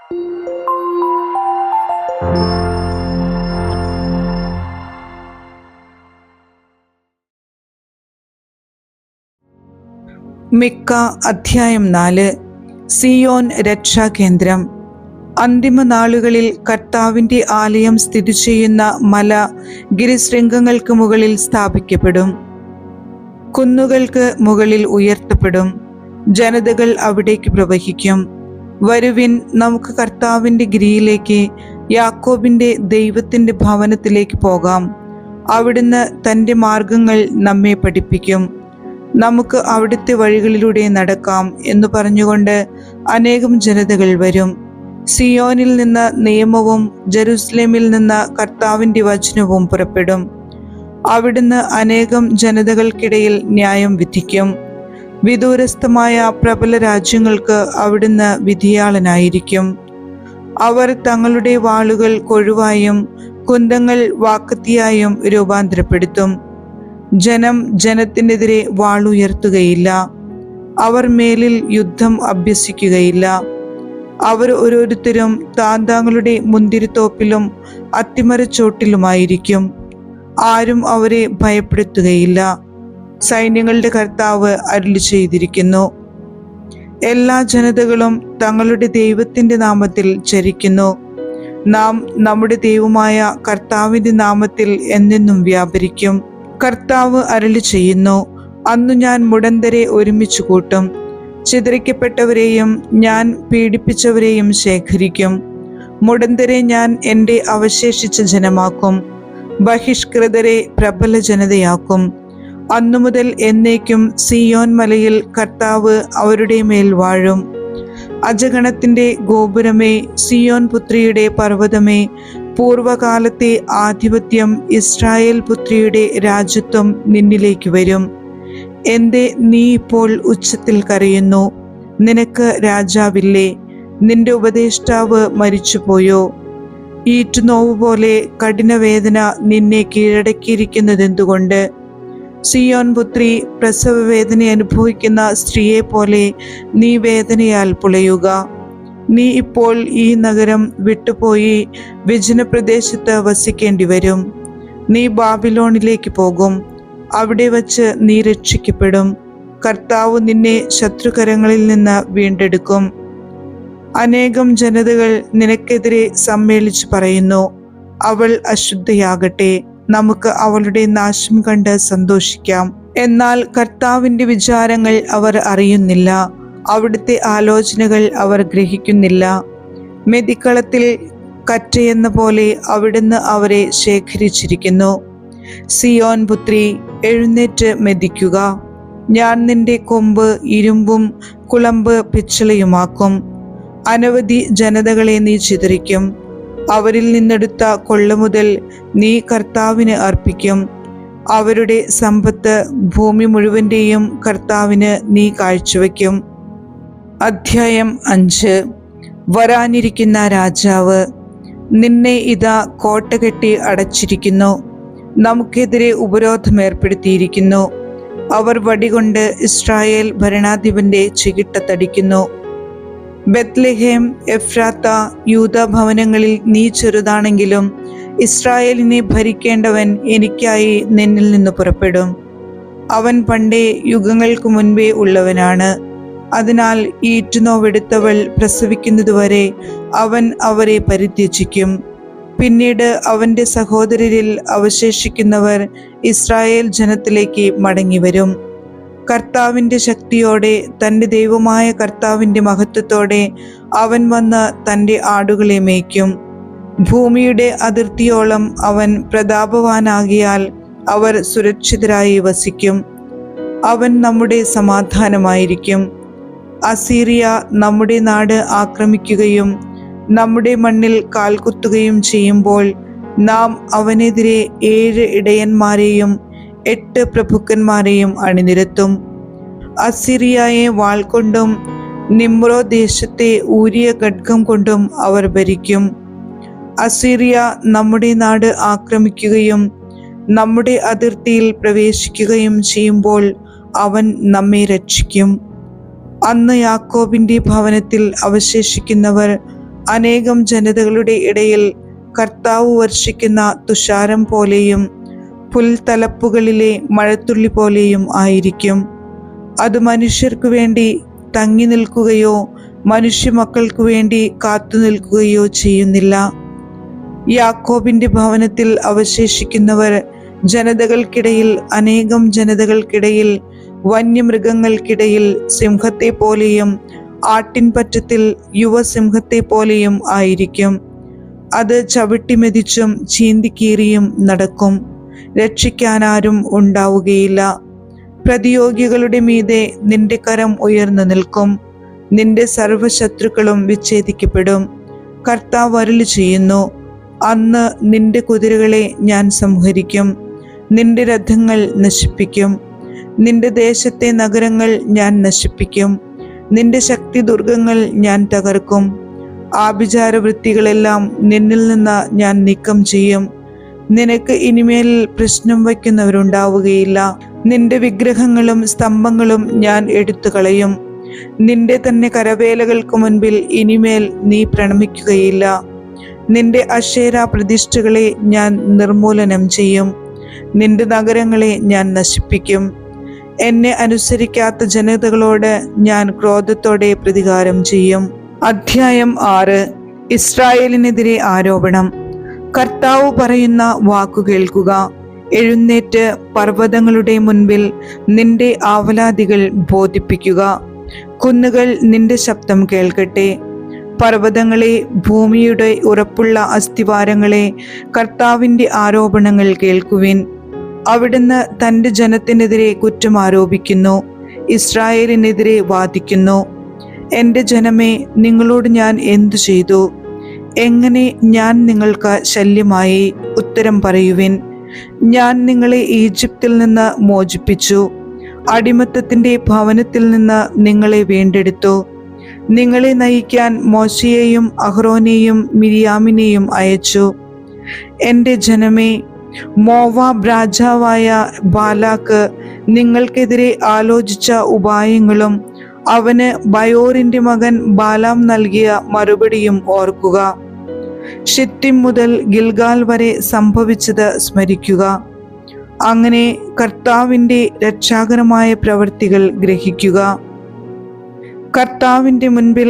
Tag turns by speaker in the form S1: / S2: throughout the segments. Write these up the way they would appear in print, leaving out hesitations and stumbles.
S1: മിക്ക അധ്യായം 4. സിയോൻ രക്ഷാകേന്ദ്രം. അന്തിമ നാളുകളിൽ കർത്താവിൻ്റെ ആലയം സ്ഥിതി ചെയ്യുന്ന മല ഗിരിശൃംഗങ്ങൾക്ക് മുകളിൽ സ്ഥാപിക്കപ്പെടും. കുന്നുകൾക്ക് മുകളിൽ ഉയർത്തപ്പെടും. ജനതകൾ അവിടേക്ക് പ്രവഹിക്കും. വരുവിൻ, നമുക്ക് കർത്താവിൻ്റെ ഗിരിയിലേക്ക്, യാക്കോബിൻ്റെ ദൈവത്തിൻ്റെ ഭവനത്തിലേക്ക് പോകാം. അവിടുന്ന് തൻ്റെ മാർഗങ്ങൾ നമ്മെ പഠിപ്പിക്കും. നമുക്ക് അവിടുത്തെ വഴികളിലൂടെ നടക്കാം എന്ന് പറഞ്ഞുകൊണ്ട് അനേകം ജനതകൾ വരും. സിയോനിൽ നിന്ന് നിയമവും ജെറുസലേമിൽ നിന്ന് കർത്താവിൻ്റെ വചനവും പുറപ്പെടും. അവിടുന്ന് അനേകം ജനതകൾക്കിടയിൽ ന്യായം വിധിക്കും. വിദൂരസ്ഥമായ പ്രബല രാജ്യങ്ങൾക്ക് അവിടുന്ന് വിധിയാളനായിരിക്കും. അവർ തങ്ങളുടെ വാളുകൾ കൊഴുവായും കുന്തങ്ങൾ വാക്കത്തിയായും രൂപാന്തരപ്പെടുത്തും. ജനം ജനത്തിനെതിരെ വാളുയർത്തുകയില്ല. അവർ മേലിൽ യുദ്ധം അഭ്യസിക്കുകയില്ല. അവർ ഓരോരുത്തരും താന്താങ്ങളുടെ മുന്തിരിത്തോപ്പിലും അത്തിമരച്ചോട്ടിലുമായിരിക്കും. ആരും അവരെ ഭയപ്പെടുത്തുകയില്ല. സൈന്യങ്ങളുടെ കർത്താവ് അരുളി ചെയ്തിരിക്കുന്നു. എല്ലാ ജനതകളും തങ്ങളുടെ ദൈവത്തിൻ്റെ നാമത്തിൽ ചരിക്കുന്നു. നാം നമ്മുടെ ദൈവമായ കർത്താവിൻ്റെ നാമത്തിൽ എന്നെന്നും വ്യാപരിക്കും. കർത്താവ് അരുളി ചെയ്യുന്നു, അന്നു ഞാൻ മുടന്തരെ ഒരുമിച്ച് കൂട്ടും. ചിതറിക്കപ്പെട്ടവരെയും ഞാൻ പീഡിപ്പിച്ചവരെയും ശേഖരിക്കും. മുടന്തരെ ഞാൻ എൻ്റെ അവശേഷിച്ച ജനമാക്കും. ബഹിഷ്കൃതരെ പ്രബല ജനതയാക്കും. അന്നു മുതൽ എന്നേക്കും സിയോൻ മലയിൽ കർത്താവ് അവരുടെ മേൽ വാഴും. അജഗണത്തിൻ്റെ ഗോപുരമേ, സിയോൻ പുത്രിയുടെ പർവ്വതമേ, പൂർവകാലത്തെ ആധിപത്യം, ഇസ്രായേൽ പുത്രിയുടെ രാജ്യത്വം നിന്നിലേക്ക് വരും. എന്തേ നീ ഇപ്പോൾ ഉച്ചത്തിൽ കരയുന്നു? നിനക്ക് രാജാവില്ലേ? നിന്റെ ഉപദേഷ്ടാവ് മരിച്ചുപോയോ? ഈറ്റുനോവ് പോലെ കഠിനവേദന നിന്നെ കീഴടക്കിയിരിക്കുന്നതെന്തുകൊണ്ട്? സിയോൻ പുത്രി, പ്രസവ വേദന അനുഭവിക്കുന്ന സ്ത്രീയെ പോലെ നീ വേദനയാൽ പുളയുക. നീ ഇപ്പോൾ ഈ നഗരം വിട്ടുപോയി വിജനപ്രദേശത്ത് വസിക്കേണ്ടി വരും. നീ ബാബിലോണിലേക്ക് പോകും. അവിടെ വച്ച് നീ രക്ഷിക്കപ്പെടും. കർത്താവ് നിന്നെ ശത്രുകരങ്ങളിൽ നിന്ന് വീണ്ടെടുക്കും. അനേകം ജനതകൾ നിനക്കെതിരെ സമ്മേളിച്ച് പറയുന്നു, അവൾ അശുദ്ധയാകട്ടെ, നമുക്ക് അവളുടെ നാശം കണ്ട് സന്തോഷിക്കാം. എന്നാൽ കർത്താവിൻ്റെ വിചാരങ്ങൾ അവർ അറിയുന്നില്ല. അവിടുത്തെ ആലോചനകൾ അവർ ഗ്രഹിക്കുന്നില്ല. മെതിക്കളത്തിൽ കറ്റയെന്ന പോലെ അവിടുന്ന് അവരെ ശേഖരിച്ചിരിക്കുന്നു. സിയോൻ പുത്രി, എഴുന്നേറ്റ് മെതിക്കുക. ഞാൻ നിന്റെ കൊമ്പ് ഇരുമ്പും കുളമ്പ് പിച്ചളയുമാക്കും. അനവധി ജനതകളെ നീ ചിതറിക്കും. അവരിൽ നിന്നെടുത്ത കൊള്ള മുതൽ നീ കർത്താവിന് അർപ്പിക്കും. അവരുടെ സമ്പത്ത് ഭൂമി മുഴുവൻ്റെയും കർത്താവിന് നീ കാഴ്ചവെക്കും. അധ്യായം 5. വരാനിരിക്കുന്ന രാജാവ്. നിന്നെ ഇതാ കോട്ട കെട്ടി അടച്ചിരിക്കുന്നു. നമുക്കെതിരെ ഉപരോധം ഏർപ്പെടുത്തിയിരിക്കുന്നു. അവർ വടികൊണ്ട് ഇസ്രായേൽ ഭരണാധിപന്റെ ചികിട്ടത്തടിക്കുന്നു. ബെത്ലഹേം, എഫ്രാത്ത, യൂദാ ഭവനങ്ങളിൽ നീ ചെറുതാണെങ്കിലും ഇസ്രായേലിനെ ഭരിക്കേണ്ടവൻ എനിക്കായി നിന്നിൽ നിന്ന് പുറപ്പെടും. അവൻ പണ്ടേ യുഗങ്ങൾക്ക് മുൻപേ ഉള്ളവനാണ്. അതിനാൽ ഈറ്റുനോവെടുത്തവൾ പ്രസവിക്കുന്നതുവരെ അവൻ അവരെ പരിത്യജിക്കും. പിന്നീട് അവൻ്റെ സഹോദരരിൽ അവശേഷിക്കുന്നവർ ഇസ്രായേൽ ജനത്തിലേക്ക് മടങ്ങിവരും. കർത്താവിൻ്റെ ശക്തിയോടെ, തൻ്റെ ദൈവമായ കർത്താവിൻ്റെ മഹത്വത്തോടെ അവൻ വന്ന് തൻ്റെ ആടുകളെ മേയ്ക്കും. ഭൂമിയുടെ അതിർത്തിയോളം അവൻ പ്രതാപവാനാകിയാൽ അവർ സുരക്ഷിതരായി വസിക്കും. അവൻ നമ്മുടെ സമാധാനമായിരിക്കും. അസീറിയ നമ്മുടെ നാട് ആക്രമിക്കുകയും നമ്മുടെ മണ്ണിൽ കാൽകുത്തുകയും ചെയ്യുമ്പോൾ നാം അവനെതിരെ 7 ഇടയന്മാരെയും 8 പ്രഭുക്കന്മാരെയും അണിനിരത്തും. അസീറിയയെ വാൾ കൊണ്ടും നിമ്രോ ദേശത്തെ ഊരിയ ഖഡ്ഗം കൊണ്ടും അവർ ഭരിക്കും. അസീറിയ നമ്മുടെ നാട് ആക്രമിക്കുകയും നമ്മുടെ അതിർത്തിയിൽ പ്രവേശിക്കുകയും ചെയ്യുമ്പോൾ അവൻ നമ്മെ രക്ഷിക്കും. അന്ന് യാക്കോബിൻ്റെ ഭവനത്തിൽ അവശേഷിക്കുന്നവർ അനേകം ജനതകളുടെ ഇടയിൽ കർത്താവ് വർഷിക്കുന്ന തുഷാരം പോലെയും പുൽത്തലപ്പുകളിലെ മഴത്തുള്ളി പോലെയും ആയിരിക്കും. അത് മനുഷ്യർക്കു വേണ്ടി തങ്ങി നിൽക്കുകയോ മനുഷ്യമക്കൾക്കു വേണ്ടി കാത്തു നിൽക്കുകയോ ചെയ്യുന്നില്ല. യാക്കോബിന്റെ ഭവനത്തിൽ അവശേഷിക്കുന്നവർ ജനതകൾക്കിടയിൽ, അനേകം ജനതകൾക്കിടയിൽ, വന്യമൃഗങ്ങൾക്കിടയിൽ സിംഹത്തെ പോലെയും ആട്ടിൻപറ്റത്തിൽ യുവസിംഹത്തെ പോലെയും ആയിരിക്കും. അത് ചവിട്ടിമെതിച്ചും ചീന്തിക്കീറിയും നടക്കും. രക്ഷിക്കാനാരും ഉണ്ടാവുകയില്ല. പ്രതിയോഗികളുടെ മീതെ നിന്റെ കരം ഉയർന്നു നിൽക്കും. നിന്റെ സർവ്വശത്രുക്കളും വിച്ഛേദിക്കപ്പെടും. കർത്താവ് അരുളി ചെയ്യുന്നു, അന്ന് നിന്റെ കുതിരകളെ ഞാൻ സംഹരിക്കും, നിന്റെ രഥങ്ങൾ നശിപ്പിക്കും. നിന്റെ ദേശത്തെ നഗരങ്ങൾ ഞാൻ നശിപ്പിക്കും, നിന്റെ ശക്തി ദുർഗങ്ങൾ ഞാൻ തകർക്കും. ആഭിചാരവൃത്തികളെല്ലാം നിന്നിൽ നിന്ന് ഞാൻ നീക്കം ചെയ്യും. നിനക്ക് ഇനിമേൽ പ്രശ്നം വയ്ക്കുന്നവരുണ്ടാവുകയില്ല. നിന്റെ വിഗ്രഹങ്ങളും സ്തംഭങ്ങളും ഞാൻ എടുത്തു കളയും. നിന്റെ തന്നെ കരവേലകൾക്ക് മുൻപിൽ ഇനിമേൽ നീ പ്രണമിക്കുകയില്ല. നിന്റെ അശേര പ്രതിഷ്ഠകളെ ഞാൻ നിർമൂലനം ചെയ്യും. നിന്റെ നഗരങ്ങളെ ഞാൻ നശിപ്പിക്കും. എന്നെ അനുസരിക്കാത്ത ജനതകളോട് ഞാൻ ക്രോധത്തോടെ പ്രതികാരം ചെയ്യും. അധ്യായം 6. ഇസ്രായേലിനെതിരെ ആരോപണം. കർത്താവ് പറയുന്ന വാക്കു കേൾക്കുക. എഴുന്നേറ്റ് പർവ്വതങ്ങളുടെ മുൻപിൽ നിന്റെ ആവലാതികൾ ബോധിപ്പിക്കുക. കുന്നുകൾ നിന്റെ ശബ്ദം കേൾക്കട്ടെ. പർവ്വതങ്ങളെ, ഭൂമിയുടെ ഉറപ്പുള്ള അസ്ഥിവാരങ്ങളെ, കർത്താവിൻ്റെ ആരോപണങ്ങൾ കേൾക്കുവിൻ. അവിടുന്ന് തൻ്റെ ജനത്തിനെതിരെ കുറ്റം ആരോപിക്കുന്നു, ഇസ്രായേലിനെതിരെ വാദിക്കുന്നു. എൻ്റെ ജനമേ, നിങ്ങളോട് ഞാൻ എന്തു ചെയ്തു? എങ്ങനെ ഞാൻ നിങ്ങൾക്ക് ശല്യമായി? ഉത്തരം പറയുവിൻ. ഞാൻ നിങ്ങളെ ഈജിപ്തിൽ നിന്ന് മോചിപ്പിച്ചു, അടിമത്തത്തിൻ്റെ ഭവനത്തിൽ നിന്ന് നിങ്ങളെ വീണ്ടെടുത്തു. നിങ്ങളെ നയിക്കാൻ മോശയെയും അഹ്റോനെയും മിരിയാമിനെയും അയച്ചു. എൻ്റെ ജനമേ, മോവാബ് രാജാവായ ബാലാക്ക് നിങ്ങൾക്കെതിരെ ആലോചിച്ച ഉപായങ്ങളും അവന് ബയോറിന്റെ മകൻ ബാലാം നൽകിയ മറുപടിയും ഓർക്കുക. ഷിത്തിം മുതൽ ഗിൽഗാൽ വരെ സംഭവിച്ചത് സ്മരിക്കുക. അങ്ങനെ കർത്താവിൻ്റെ രക്ഷാകരമായ പ്രവൃത്തികൾ ഗ്രഹിക്കുക. കർത്താവിൻ്റെ മുൻപിൽ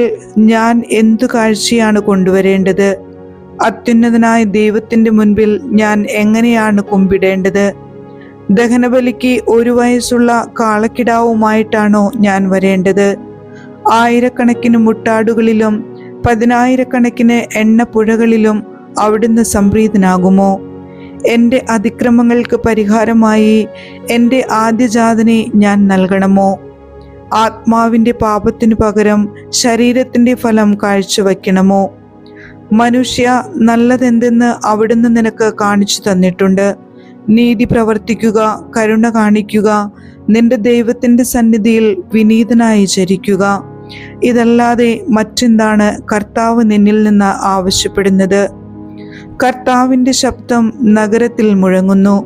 S1: ഞാൻ എന്തു കാഴ്ചയാണ് കൊണ്ടുവരേണ്ടത്? അത്യുന്നതനായ ദൈവത്തിൻ്റെ മുൻപിൽ ഞാൻ എങ്ങനെയാണ് കുമ്പിടേണ്ടത്? ദഹനബലിക്ക് 1 വയസ്സുള്ള കാളക്കിടാവുമായിട്ടാണോ ഞാൻ വരേണ്ടത്? 1000കണക്കിന് മുട്ടാടുകളിലും 10,000കണക്കിന് എണ്ണപ്പുഴകളിലും അവിടുന്ന് സംപ്രീതനാകുമോ? എൻ്റെ അതിക്രമങ്ങൾക്ക് പരിഹാരമായി എൻ്റെ ആദ്യജാതനെ ഞാൻ നൽകണമോ? ആത്മാവിൻ്റെ പാപത്തിനു പകരം ശരീരത്തിൻ്റെ ഫലം കാഴ്ചവെക്കണമോ? മനുഷ്യ, നല്ലതെന്തെന്ന് അവിടുന്ന് നിനക്ക് കാണിച്ചു തന്നിട്ടുണ്ട്. നീതി പ്രവർത്തിക്കുക, കരുണ കാണിക്കുക, നിന്റെ ദൈവത്തിൻ്റെ സന്നിധിയിൽ വിനീതനായി ചരിക്കുക. ഇതല്ലാതെ മറ്റെന്താണ് കർത്താവ് നിന്നിൽ നിന്ന് ആവശ്യപ്പെടുന്നത്? കർത്താവിൻ്റെ ശബ്ദം നഗരത്തിൽ മുഴങ്ങുന്നു.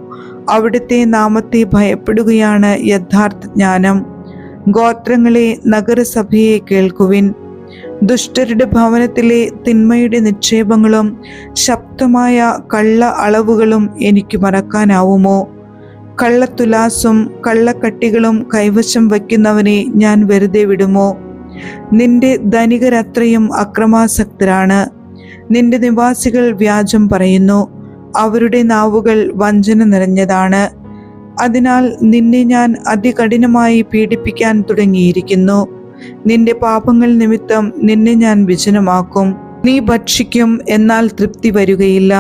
S1: അവിടുത്തെ നാമത്തെ ഭയപ്പെടുകയാണ് യഥാർത്ഥ ജ്ഞാനം. ഗോത്രങ്ങളെ, നഗരസഭയെ കേൾക്കുവിൻ. ദുഷ്ടരുടെ ഭവനത്തിലെ തിന്മയുടെ നിക്ഷേപങ്ങളും ശക്തമായ കള്ള അളവുകളും എനിക്ക് മറക്കാനാവുമോ? കള്ളത്തുലാസും കള്ളക്കട്ടികളും കൈവശം വയ്ക്കുന്നവനെ ഞാൻ വെറുതെ വിടുമോ? നിന്റെ ധനികരത്രയും അക്രമാസക്തരാണ്. നിന്റെ നിവാസികൾ വ്യാജം പറയുന്നു, അവരുടെ നാവുകൾ വഞ്ചന നിറഞ്ഞതാണ്. അതിനാൽ നിന്നെ ഞാൻ അതികഠിനമായി പീഡിപ്പിക്കാൻ തുടങ്ങിയിരിക്കുന്നു. നിന്റെ പാപങ്ങൾ നിമിത്തം നിന്നെ ഞാൻ വിജനമാക്കും. നീ ഭക്ഷിക്കും, എന്നാൽ തൃപ്തി വരുകയില്ല.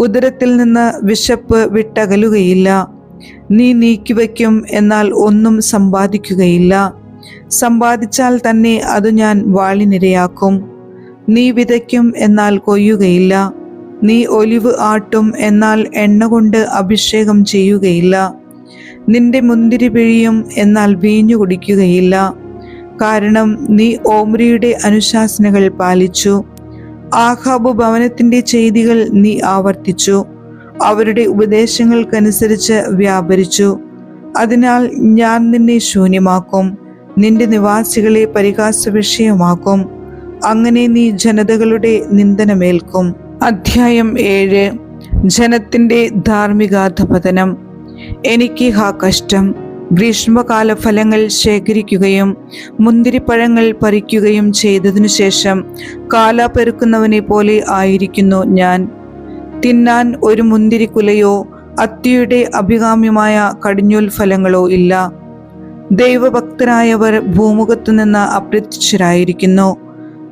S1: ഉദരത്തിൽ നിന്ന് വിശപ്പ് വിട്ടകലുകയില്ല. നീ നീക്കിവെക്കും, എന്നാൽ ഒന്നും സമ്പാദിക്കുകയില്ല. സമ്പാദിച്ചാൽ തന്നെ അത് ഞാൻ വാളിനിരയാക്കും. നീ വിതയ്ക്കും, എന്നാൽ കൊയ്യുകയില്ല. നീ ഒലിവ് ആട്ടും, എന്നാൽ എണ്ണ കൊണ്ട് അഭിഷേകം ചെയ്യുകയില്ല. നിന്റെ മുന്തിരി പിഴിയും, എന്നാൽ വീഞ്ഞു കുടിക്കുകയില്ല. കാരണം നീ ഓമ്രിയുടെ അനുശാസനകൾ പാലിച്ചു. ആഹാബ് ഭവനത്തിൻ്റെ ചെയ്തികൾ നീ ആവർത്തിച്ചു. അവരുടെ ഉപദേശങ്ങൾക്കനുസരിച്ച് വ്യാപരിച്ചു. അതിനാൽ ഞാൻ നിന്നെ ശൂന്യമാക്കും, നിന്റെ നിവാസികളെ പരിഹാസ വിഷയമാക്കും. അങ്ങനെ നീ ജനതകളുടെ നിന്ദനമേൽക്കും. അധ്യായം 7. ജനത്തിന്റെ ധാർമ്മികാധപതനം. എനിക്ക് ഹാ കഷ്ടം! ഗ്രീഷ്മകാല ഫലങ്ങൾ ശേഖരിക്കുകയും മുന്തിരിപ്പഴങ്ങൾ പറിക്കുകയും ചെയ്തതിനു ശേഷം കാല പെറുക്കുന്നവനെ പോലെ ആയിരിക്കുന്നു ഞാൻ. തിന്നാൻ ഒരു മുന്തിരിക്കുലയോ അത്തിയുടെ അഭികാമ്യമായ കടിഞ്ഞൂൽ ഫലങ്ങളോ ഇല്ല. ദൈവഭക്തരായവർ ഭൂമുഖത്തു നിന്ന് അപ്രത്യക്ഷരായിരിക്കുന്നു.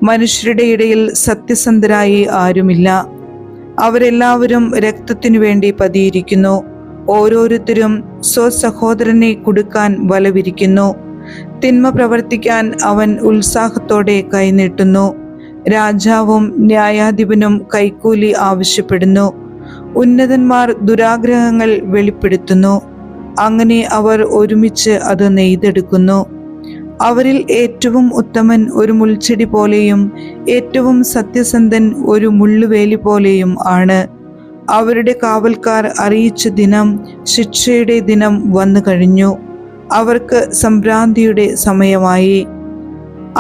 S1: മനുഷ്യരുടെ ഇടയിൽ സത്യസന്ധരായി ആരുമില്ല. അവരെല്ലാവരും രക്തത്തിനു വേണ്ടി പതിയിരിക്കുന്നു. ഓരോരുത്തരും സ്വസഹോദരനെ കുടുക്കാൻ വലവിരിക്കുന്നു. തിന്മ പ്രവർത്തിക്കാൻ അവൻ ഉത്സാഹത്തോടെ കൈനീട്ടുന്നു. രാജാവും ന്യായാധിപനും കൈക്കൂലി ആവശ്യപ്പെടുന്നു. ഉന്നതന്മാർ ദുരാഗ്രഹങ്ങൾ വെളിപ്പെടുത്തുന്നു. അങ്ങനെ അവർ ഒരുമിച്ച് അത് നെയ്തെടുക്കുന്നു. അവരിൽ ഏറ്റവും ഉത്തമൻ ഒരു മുൾച്ചെടി പോലെയും ഏറ്റവും സത്യസന്ധൻ ഒരു മുള്ളുവേലി പോലെയും ആണ്. അവരുടെ കാവൽക്കാർ അറിയിച്ച ദിനം, ശിക്ഷയുടെ ദിനം വന്നു കഴിഞ്ഞു. അവർക്ക് സംഭ്രാന്തിയുടെ സമയമായി.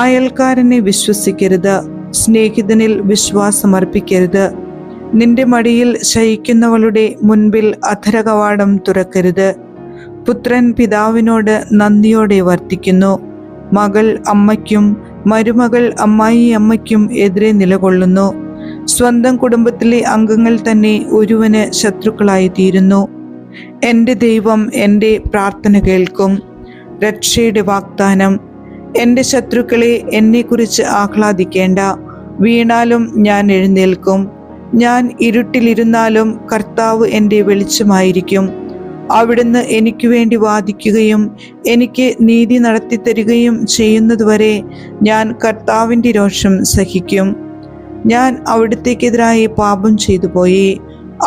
S1: അയൽക്കാരനെ വിശ്വസിക്കരുത്, സ്നേഹിതനിൽ വിശ്വാസമർപ്പിക്കരുത്. നിന്റെ മടിയിൽ ശയിക്കുന്നവളുടെ മുൻപിൽ അധരകവാടം തുറക്കരുത്. പുത്രൻ പിതാവിനോട് നന്ദിയോടെ വർത്തിക്കുന്നു. മകൾ അമ്മയ്ക്കും മരുമകൾ അമ്മായിയമ്മയ്ക്കും എതിരെ നിലകൊള്ളുന്നു. സ്വന്തം കുടുംബത്തിലെ അംഗങ്ങൾ തന്നെ ഒരുവന് ശത്രുക്കളായി തീരുന്നു. എൻ്റെ ദൈവം എൻ്റെ പ്രാർത്ഥന കേൾക്കും. രക്ഷയുടെ വാഗ്ദാനം. എൻ്റെ ശത്രുക്കളെ എന്നെക്കുറിച്ച് ആഹ്ലാദിക്കേണ്ട. വീണാലും ഞാൻ എഴുന്നേൽക്കും. ഞാൻ ഇരുട്ടിലിരുന്നാലും കർത്താവ് എൻ്റെ വെളിച്ചമായിരിക്കും. അവിടുന്ന് എനിക്ക് വേണ്ടി വാദിക്കുകയും എനിക്ക് നീതി നടത്തിത്തരികയും ചെയ്യുന്നതുവരെ ഞാൻ കർത്താവിൻ്റെ രോഷം സഹിക്കും. ഞാൻ അവിടുത്തേക്കെതിരായി പാപം ചെയ്തു പോയി.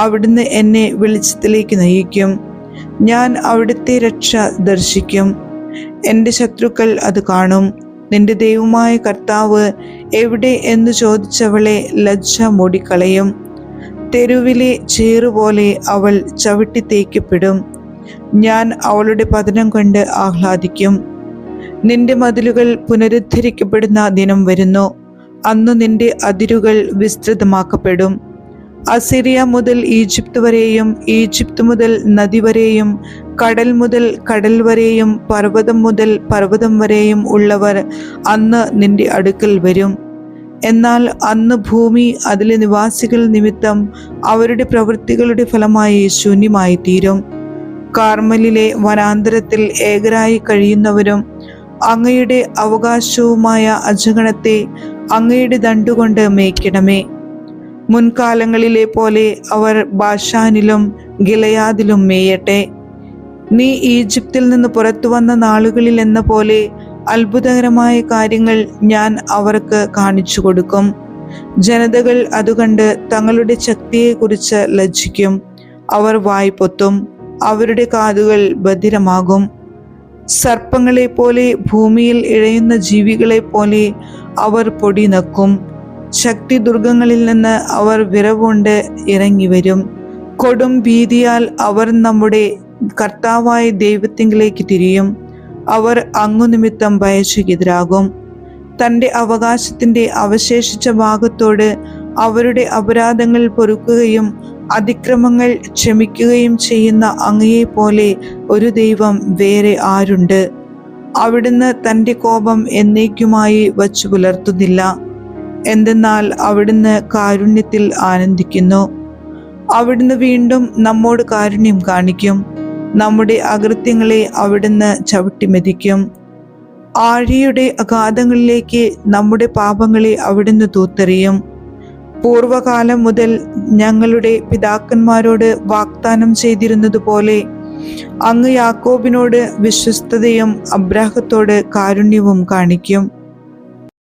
S1: അവിടുന്ന് എന്നെ വെളിച്ചത്തിലേക്ക് നയിക്കും. ഞാൻ അവിടുത്തെ രക്ഷ ദർശിക്കും. എൻ്റെ ശത്രുക്കൾ അത് കാണും. നിന്റെ ദൈവമായ കർത്താവ് എവിടെ എന്ന് ചോദിച്ചവളെ ലജ്ജ മൂടിക്കളയും. തെരുവിലെ ചേറുപോലെ അവൾ ചവിട്ടി തേക്കപ്പെടും. ഞാൻ അവളുടെ പതനം കൊണ്ട് ആഹ്ലാദിക്കും. നിന്റെ മതിലുകൾ പുനരുദ്ധരിക്കപ്പെടുന്ന ദിനം വരുന്നു. അന്ന് നിന്റെ അതിരുകൾ വിസ്തൃതമാക്കപ്പെടും. അസിറിയ മുതൽ ഈജിപ്ത് വരെയും ഈജിപ്ത് മുതൽ നദി വരെയും കടൽ മുതൽ കടൽ വരെയും പർവ്വതം മുതൽ പർവ്വതം വരെയും ഉള്ളവർ അന്ന് നിന്റെ അടുക്കൽ വരും. എന്നാൽ അന്ന് ഭൂമി അതിലെ നിവാസികൾ നിമിത്തം അവരുടെ പ്രവൃത്തികളുടെ ഫലമായി ശൂന്യമായി തീരും. കാർമലിലെ വനാന്തരത്തിൽ ഏകരായി കഴിയുന്നവരും അങ്ങയുടെ അവകാശവുമായ അജഗണത്തെ അങ്ങയുടെ ദണ്ടുകൊണ്ട് മേയ്ക്കണമേ. മുൻകാലങ്ങളിലെ പോലെ അവർ ബാഷാനിലും ഗിലയാദിലും മേയട്ടെ. നീ ഈജിപ്തിൽ നിന്ന് പുറത്തു വന്ന നാളുകളിൽ എന്ന പോലെ അത്ഭുതകരമായ കാര്യങ്ങൾ ഞാൻ അവർക്ക് കാണിച്ചു കൊടുക്കും. ജനതകൾ അതുകണ്ട് തങ്ങളുടെ ശക്തിയെക്കുറിച്ച് ലജ്ജിക്കും. അവർ വായ് പൊത്തും. അവരുടെ കാതുകൾ ബധിരമാകും. സർപ്പങ്ങളെപ്പോലെ ഭൂമിയിൽ ഇഴയുന്ന ജീവികളെപ്പോലെ അവർ പൊടി നക്കും. ശക്തി ദുർഗങ്ങളിൽ നിന്ന് അവർ വിറവുകൊണ്ട് ഇറങ്ങി വരും. കൊടും ഭീതിയാൽ അവർ നമ്മുടെ കർത്താവായ ദൈവത്തിങ്കിലേക്ക് തിരിയും. അവർ അങ്ങുനിമിത്തം ഭയചകിതരാകും. തൻ്റെ അവകാശത്തിൻ്റെ അവശേഷിച്ച ഭാഗത്തോട് അവരുടെ അപരാധങ്ങൾ പൊറുക്കുകയും അതിക്രമങ്ങൾ ക്ഷമിക്കുകയും ചെയ്യുന്ന അങ്ങയെപ്പോലെ ഒരു ദൈവം വേറെ ആരുണ്ട്? അവിടുന്ന് തൻ്റെ കോപം എന്നേക്കുമായി വച്ചു പുലർത്തുന്നില്ല. എന്തെന്നാൽ അവിടുന്ന് കാരുണ്യത്തിൽ ആനന്ദിക്കുന്നു. അവിടുന്ന് വീണ്ടും നമ്മോട് കാരുണ്യം കാണിക്കും. നമ്മുടെ അകൃത്യങ്ങളെ അവിടുന്ന് ചവിട്ടിമെതിക്കും. ആഴിയുടെ അഗാധങ്ങളിലേക്ക് നമ്മുടെ പാപങ്ങളെ അവിടുന്ന് തൂത്തെറിയും. പൂർവകാലം മുതൽ ഞങ്ങളുടെ പിതാക്കന്മാരോട് വാഗ്ദാനം ചെയ്തിരുന്നതുപോലെ അങ്ങ് യാക്കോബിനോട് വിശ്വസ്തതയും അബ്രാഹത്തോട് കാരുണ്യവും കാണിക്കും.